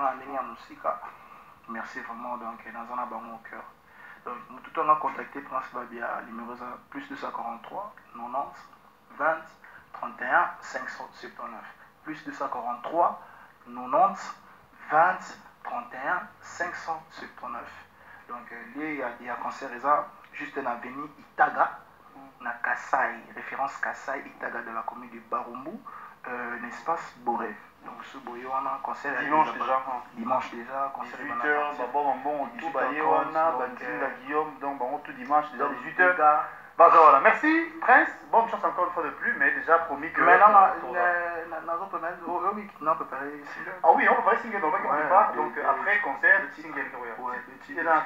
na ndenge ya musika. Merci vraiment, donc dans un abonnement au cœur. Donc tout le monde a contacté Prince Babia, numéro plus 243 90 20 31 579. Plus 243 90 20 31 579. Donc il y a concert juste dans l'avenue Itaga, na Kasai, référence Kasai Itaga de la commune de Barumbu, un espace Boré. Donc ce boy on a un concert dimanche déjà concert 18h bon tout baillé on a Guillaume donc bon tout dimanche déjà 18h. Bah voilà, merci Prince, bonne chance encore une fois de plus, mais déjà promis que. Maintenant ah oui, on peut parler single dans le pas, donc après concert single c'est là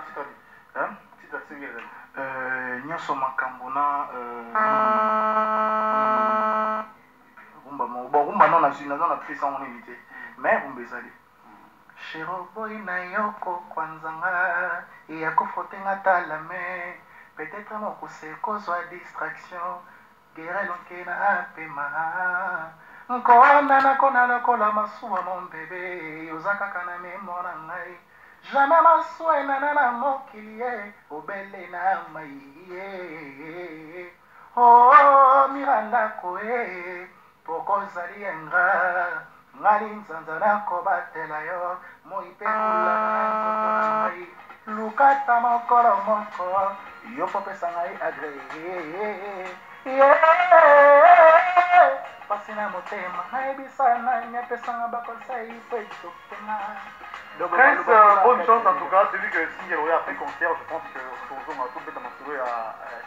titre single nyonso makambo na rumba non naza na pesa mon invité mais rumba ezali Cheroboy na yoko kwanzanga ya kofotenga talame peut-être mokuse kozwa distraction gerelo nkena apema nkona nakona lokola masuwa mon bébé yoza kaka na memo na ngai jamais masuwa enana na mokili ye obele na mai oh mirandako e pokozali enga ngali nzanza nakobatela yo moipekula na nzoto na ngai lukata mokolo moko yo popesa ngai agree pasi na motema nayebisa nani apesanga bakonsei po etopenga. Prince, bonne chance en tout cas, celui que single après concert, je pense que Tozo m'a tout fait dans à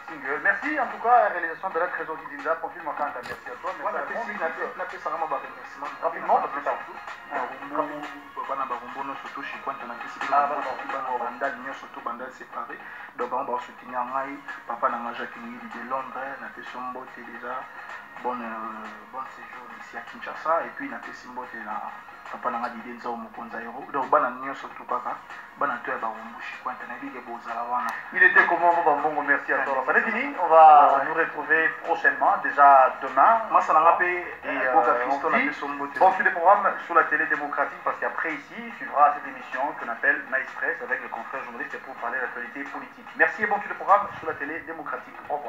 single. Merci en tout cas à la réalisation de la Trésor Dinda, profil marquant, merci à toi. Rapidement, parce que ça bana barumbu nyonso to shikwanta na kisi bandal nyonso to bandal séparé donc bango basoutenir ngai papa na nga Jacques Ngidi de Londres napesi mbote déjà bon séjour ici à Kinshasa et puis napesi mbote na papa na nga Didier Nzao mokonzi aero donc bana nyonso to kaka bana to ya barumbu shikwanta na bige bozala wana. Il était comment Bambongo, merci à toi. Ça est fini, on va nous retrouver prochainement, déjà demain. Moi ça n'a pas et bon, sur les programmes sur la télé démocratique, parce qu'après ici, il suivra cette émission qu'on appelle Nice Press avec le confrère journaliste pour parler de l'actualité politique. Merci et bon sur les programmes sur la télé démocratique. Au revoir.